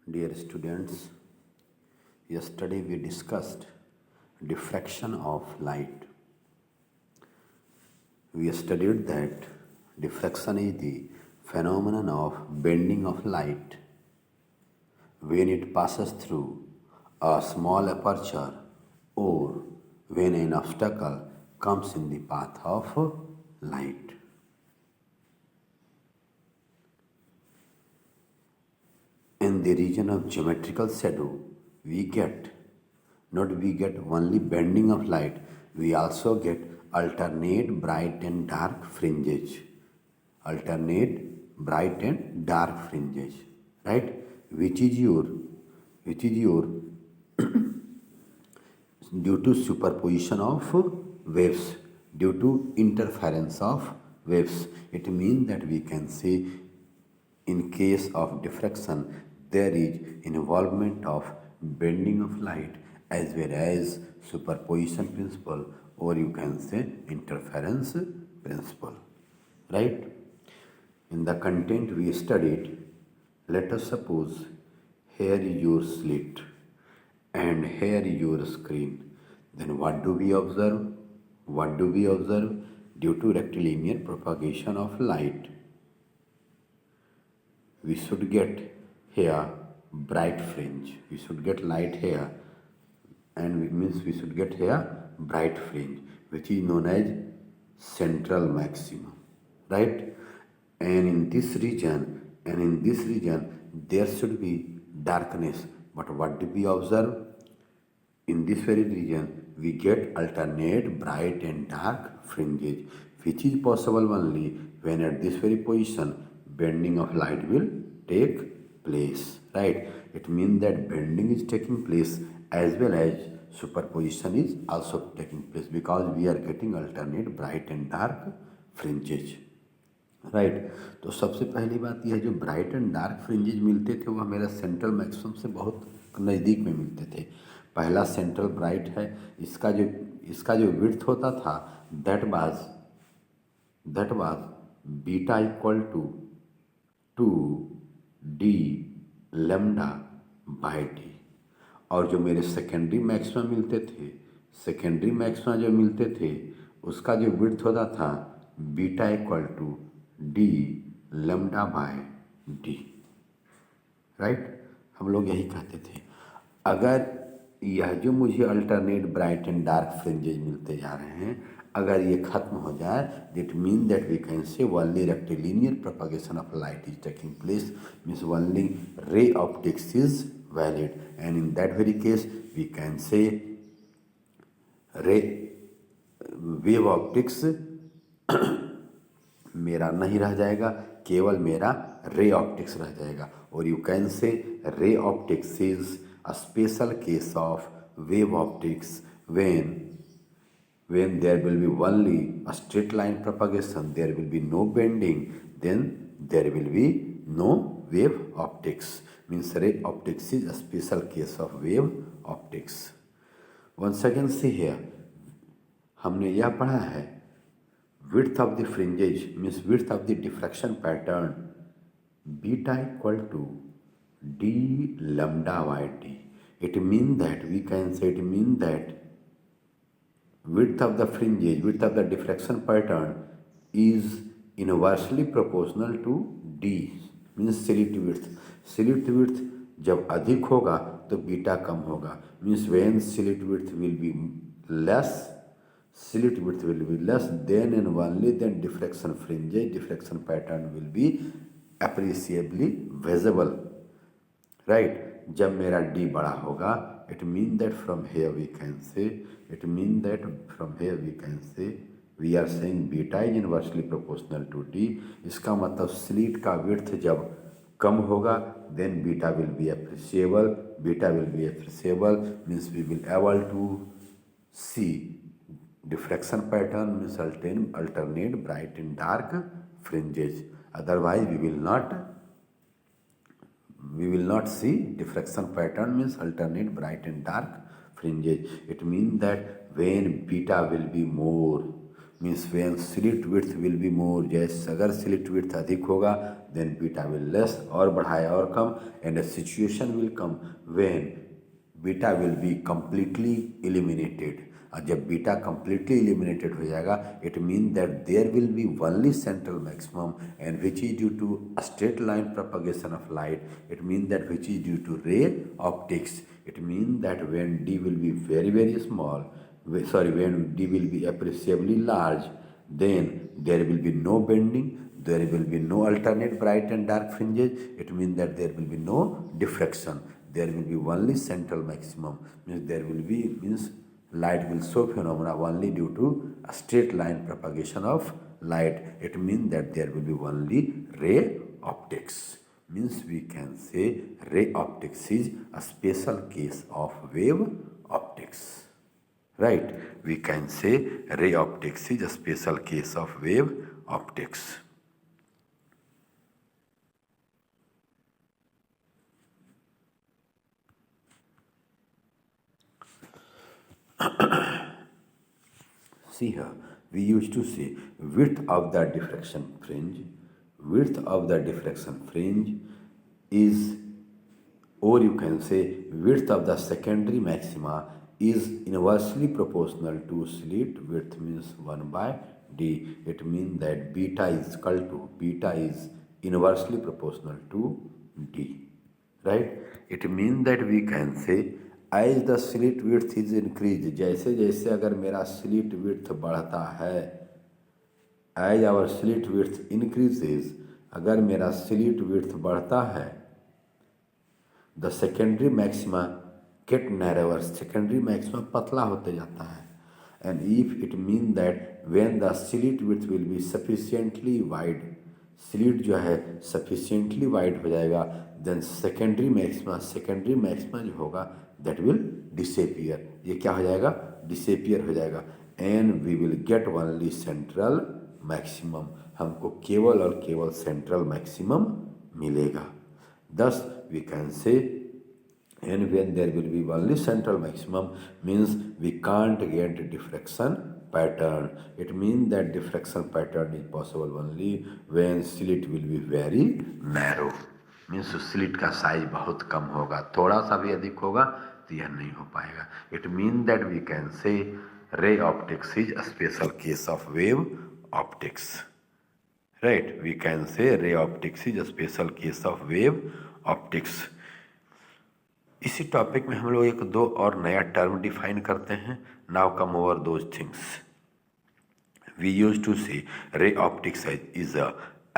Dear students, yesterday we discussed diffraction of light. We studied that diffraction is the phenomenon of bending of light when it passes through a small aperture or when an obstacle comes in the path of light. In the region of geometrical shadow, we get only bending of light, we also get alternate bright and dark fringes. Alternate bright and dark fringes, right? Which is your due to superposition of waves, due to interference of waves. It means that we can say in case of diffraction there is involvement of bending of light as well as superposition principle, or you can say interference principle, right? In the content we studied, let us suppose here is your slit and here is your screen. Then what do we observe? Due to rectilinear propagation of light, we should get here bright fringe. We should get light here, and means we should get here bright fringe, which is known as central maximum, right? And in this region, there should be darkness. But what do we observe? In this very region, we get alternate bright and dark fringes, which is possible only when at this very position bending of light will take place, right? It means that bending is taking place as well as superposition is also taking place, because we are getting alternate bright and dark fringes, right तो सबसे पहली बात यह है, जो bright and dark fringes मिलते थे वह मेरा सेंट्रल मैक्सिमम से बहुत नज़दीक में मिलते थे. पहला सेंट्रल ब्राइट है, इसका जो विड्थ होता था that was beta equal to D lambda by D. और जो मेरे सेकेंडरी मैक्सिमम मिलते थे उसका जो विड्थ होता था beta equal to D lambda by D, right. हम लोग यही कहते थे. अगर यह जो मुझे alternate bright and dark fringes मिलते जा रहे हैं, अगर ये खत्म हो जाए, that mean that we can say only rectilinear propagation of light is taking place, means only ray optics is valid, and in that very case we can say ray wave optics मेरा नहीं रह जाएगा, केवल मेरा ray optics रह जाएगा. और you can say ray optics is a special case of wave optics when there will be only a straight line propagation, there will be no bending, then there will be no wave optics. Means ray optics is a special case of wave optics. Once again see here, हमने यह पढ़ा है width of the fringes means width of the diffraction pattern beta equal to d lambda by d. It means that width of the fringes, width of the diffraction pattern is inversely proportional to d, means slit width. Slit width जब अधिक होगा तो beta कम होगा. means when slit width will be less, then and only then diffraction pattern will be appreciably visible, right. जब मेरा d बड़ा होगा, it means that from here we can say we are saying beta is inversely proportional to d. इसका मतलब slit का width जब कम होगा then beta will be appreciable. Means we will able to see diffraction pattern, means alternate bright and dark fringes. Otherwise we will not see diffraction pattern, means alternate bright and dark fringes. It means that when beta will be more, means when slit width will be more, जैसे अगर slit width अधिक होगा then beta will less, और बढ़ाए और कम, and a situation will come when beta will be completely eliminated. और जब बीटा कम्प्लीटली एलिमिनेटेड हो जाएगा it mean that there will be only central maximum and which is due to straight line propagation of light, it mean that which is due to ray optics, it means that when d will be very very small, when d will be appreciably large, then there will be no bending, there will be no alternate bright and dark fringes, it means that there will be no diffraction, there will be only central maximum, means there will be, means light will show phenomena only due to a straight line propagation of light, it means that there will be only ray optics, means we can say ray optics is a special case of wave optics, right? We can say ray optics is a special case of wave optics. See here, we used to say width of the diffraction fringe, width of the diffraction fringe is, or you can say width of the secondary maxima is inversely proportional to slit width, means 1 by d, it means that beta is equal to, beta is inversely proportional to d, right? It means that we can say as the slit width is increased, जैसे जैसे अगर मेरा slit width बढ़ता है, as our slit width increases, अगर मेरा slit width बढ़ता है, the secondary maxima get narrower, secondary maxima पतला होते जाता है, and if it mean that when the slit width will be sufficiently wide, slit जो है sufficiently wide हो जाएगा, then secondary maxima जो होगा that will disappear, ये क्या हो जाएगा, disappear हो जाएगा, and we will get only central maximum, हमको केवल और केवल central maximum मिलेगा। Thus we can say, and when there will be only central maximum means we can't get diffraction pattern, it means that diffraction pattern is possible only when slit will be very narrow, means slit का size बहुत कम होगा, थोड़ा सा भी अधिक होगा तो यह नहीं हो पाएगा, it mean that we can say ray optics is a special case of wave optics, right? We can say ray optics is a special case of wave optics. इसी टॉपिक में हम लोग एक दो और नया टर्म डिफाइन करते हैं, now come over those things. We use to say ray optics is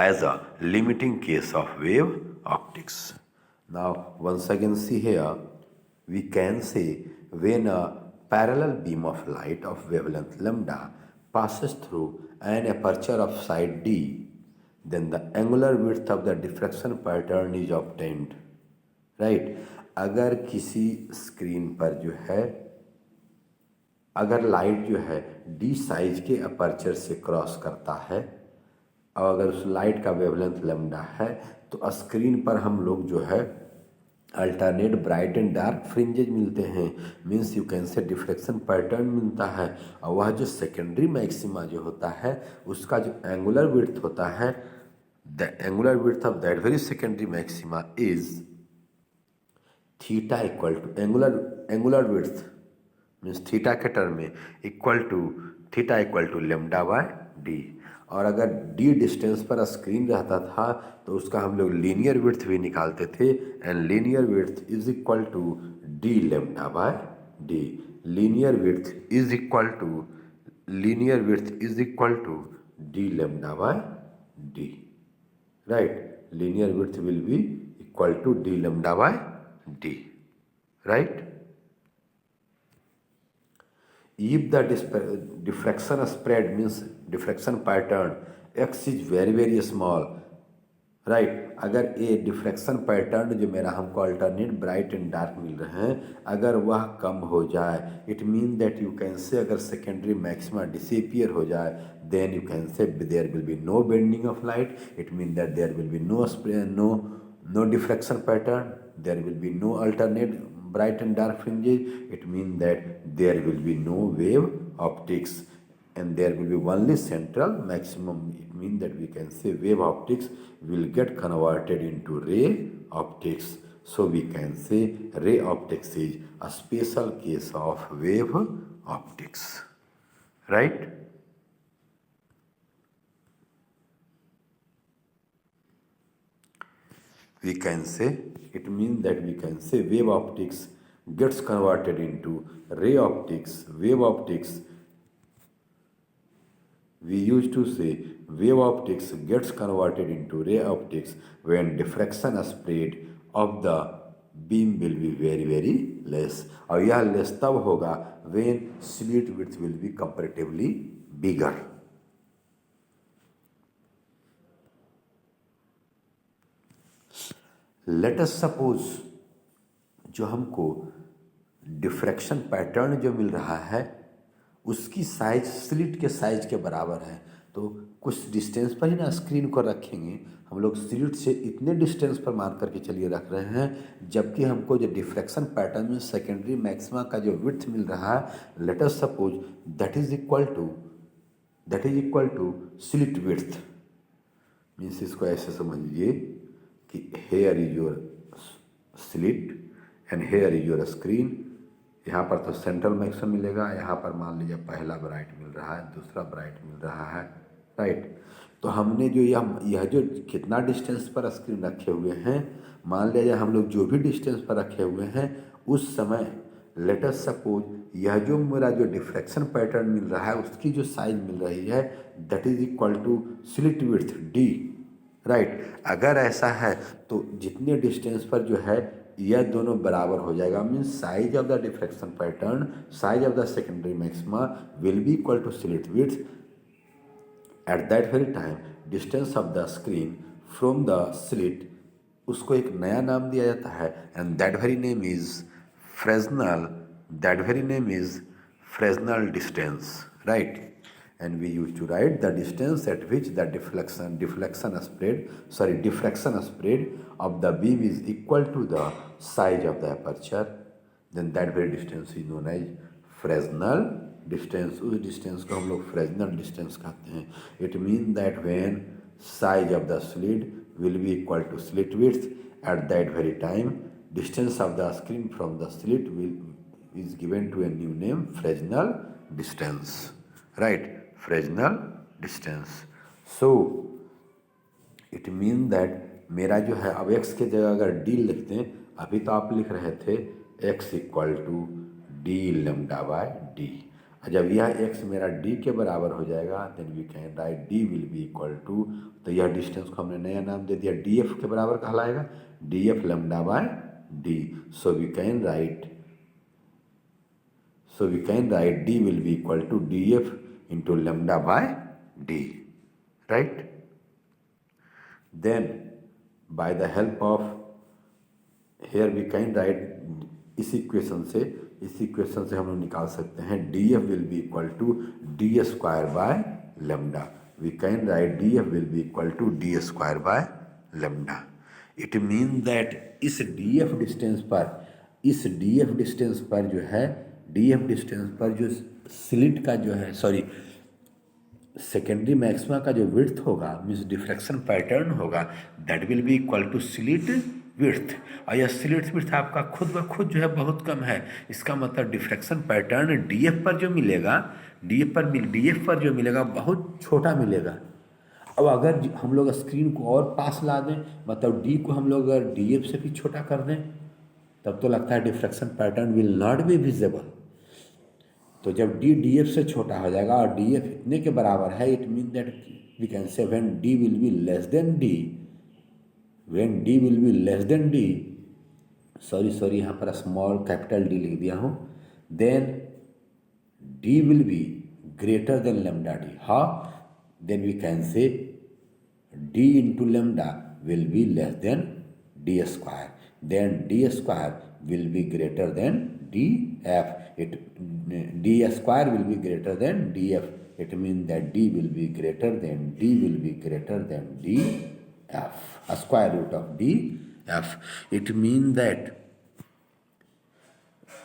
as a limiting case of wave optics. Now once again see here, we can say when a parallel beam of light of wavelength lambda passes through an aperture of side d, then the angular width of the diffraction pattern is obtained, right? अगर किसी screen पर जो है, अगर light जो है D size के aperture से क्रॉस करता है और अगर उस लाइट का वेवलेंथ लैम्डा है तो स्क्रीन पर हम लोग जो है alternate bright and dark fringes मिलते हैं, मीन्स यू कैन से डिफ्रेक्शन पैटर्न मिलता है, और वह जो सेकेंडरी मैक्सिमा जो होता है उसका जो एंगुलर विड्थ होता है, the angular width of that very secondary maxima is theta equal to angular width means theta के टर्म में equal to theta equal to lambda by D, और अगर डी डिस्टेंस पर स्क्रीन रहता था तो उसका हम लोग लीनियर विड्थ भी निकालते थे, and linear width is equal to D lambda by d, linear width is equal to D lambda by D, right? Linear width will be equal to D lambda by D, right? If the diffraction spread means diffraction pattern x is very very small, right? अगर ये diffraction pattern जो मेरा हमको alternate bright and dark मिल रहे हैं अगर वह कम हो जाए, it mean that you can say अगर सेकेंडरी मैक्सिमा डिसअपियर हो जाए then you can say there will be no bending of light, it mean that there will be no diffraction pattern, there will be no alternate bright and dark fringes, it means that there will be no wave optics, and there will be only central maximum. It means that we can say wave optics will get converted into ray optics. So we can say ray optics is a special case of wave optics, right? We can say, it means that we can say wave optics gets converted into ray optics. Wave optics, we used to say wave optics gets converted into ray optics when diffraction spread of the beam will be very very less. और यह less तब होगा when slit width will be comparatively bigger. Late us suppose जो हमको diffraction pattern जो मिल रहा है उसकी साइज स्लिट के साइज के बराबर है, तो कुछ डिस्टेंस पर ही ना स्क्रीन को रखेंगे हम लोग। स्लिट से इतने डिस्टेंस पर मान करके चलिए रख रहे हैं, जबकि हमको जो डिफ्रैक्शन पैटर्न में सेकेंडरी मैक्सिमा का जो विड्थ मिल रहा है, let us suppose that is equal to slit width. Means इसको ऐसे समझिए कि here is your slit and here is your screen. यहाँ पर तो सेंट्रल मैक्सिमम मिलेगा, यहाँ पर मान लीजिए पहला ब्राइट मिल रहा है, दूसरा ब्राइट मिल रहा है, राइट। तो हमने जो यह जो कितना डिस्टेंस पर स्क्रीन रखे हुए हैं, मान लीजिए हम लोग जो भी डिस्टेंस पर रखे हुए हैं उस समय लेट अस सपोज यह जो मेरा जो डिफ्रैक्शन पैटर्न मिल रहा है उसकी जो साइज मिल रही है that is equal to slit width d, right. अगर ऐसा है तो जितने डिस्टेंस पर जो है यह दोनों बराबर हो जाएगा। Means size of the diffraction pattern, size of the secondary maxima will be equal to slit width at that very time. Distance of the screen from the slit, उसको एक नया नाम दिया जाता है and that very name is Fresnel, that very name is Fresnel distance, right. And we used to write the distance at which the diffraction spread of the beam is equal to the size of the aperture. Then that very distance is known as Fresnel distance. उस distance को हम लोग Fresnel distance कहते हैं. It means that when size of the slit will be equal to slit width at that very time, distance of the screen from the slit is given to a new name, Fresnel distance, right? Fresnel distance. So it means that मेरा जो है अब x के जगह अगर d लिखते हैं, अभी तो आप लिख रहे थे x equal to D lambda by d. जब यह x मेरा d के बराबर हो जाएगा then we can write d will be equal to, तो यह डिस्टेंस को हमने नया नाम दे दिया df के बराबर कहलाएगा, df lambda by d। So we can write d will be equal to df into lambda by d, right? Then by the help of here we can write इस इक्वेशन से हम लोग निकाल सकते हैं df will be equal to d square by lambda. We can write df will be equal to d square by lambda. It means that इस df distance पर जो स्लिट का जो है सेकेंडरी मैक्सिमा का जो विड्थ होगा मीन्स डिफ्रैक्शन पैटर्न होगा that will be equal to slit width. और यह स्लिट विड्थ आपका खुद ब खुद जो है बहुत कम है, इसका मतलब डिफ्रैक्शन पैटर्न डीएफ पर जो मिलेगा बहुत छोटा मिलेगा। अब अगर हम लोग स्क्रीन को और पास ला दें, मतलब डी को हम लोग अगर डीएफ से भी छोटा कर दें, तब तो लगता है diffraction pattern will not be visible. तो जब डी डी एफ से छोटा हो जाएगा और डी एफ इतने के बराबर है, it mean that we can say when d will be less than d, sorry यहाँ पर स्मॉल कैपिटल डी लिख दिया हूँ, then d will be greater than lambda d. How? Then we can say d into lambda will be less than d square, then d square will be greater than df. D square will be greater than df. It means that d will be greater than df, a square root of df. It means that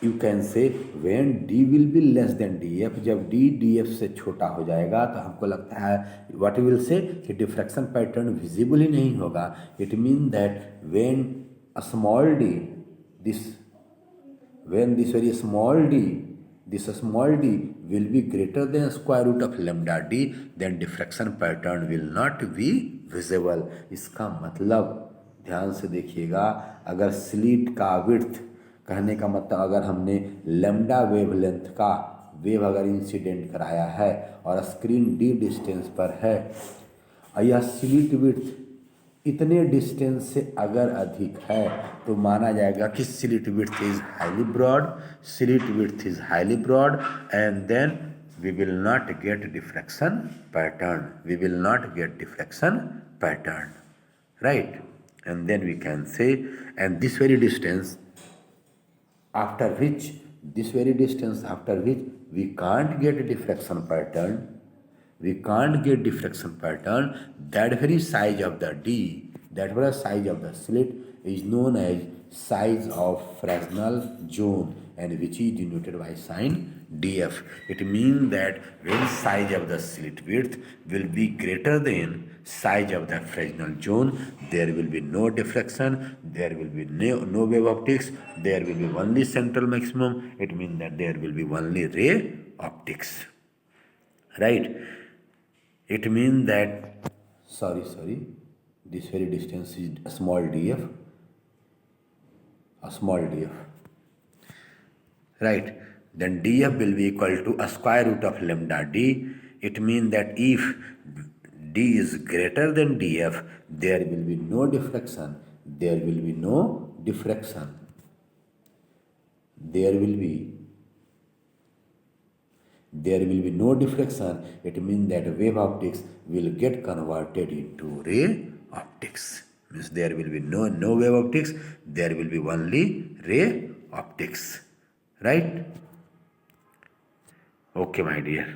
you can say when d will be less than D F, जब D D F से छोटा हो जाएगा तो हमको लगता है what will say कि डिफ्रैक्शन पैटर्न विजिबल ही नहीं होगा. It mean that when a small D this when this very small d, this small d will be greater than square root of lambda d, then diffraction pattern will not be visible. इसका मतलब ध्यान से देखिएगा, अगर slit का width, कहने का मतलब अगर हमने लैम्डा वेवलेंथ का वेव अगर इंसिडेंट कराया है और स्क्रीन डी डिस्टेंस पर है, यह स्लिट विड्थ इतने डिस्टेंस से अगर अधिक है तो माना जाएगा कि slit width is highly broad, slit width is highly broad, and then we will not get diffraction pattern, we will not get diffraction pattern, right? And then we can say, and this very distance after which, this very distance after which we can't get diffraction pattern, we can't get diffraction pattern, that very size of the D, that very size of the slit is known as size of Fresnel zone, and which is denoted by sign DF. It means that when size of the slit width will be greater than size of the Fresnel zone, there will be no diffraction, there will be no wave optics, there will be only central maximum. It means that there will be only ray optics, right? It means that, sorry, this very distance is a small df, right? Then df will be equal to a square root of lambda d. It means that if d is greater than df, there will be no diffraction, there will be no diffraction, there will be no diffraction. It means that wave optics will get converted into ray optics. Means there will be no wave optics, there will be only ray optics, right? Okay, my dear.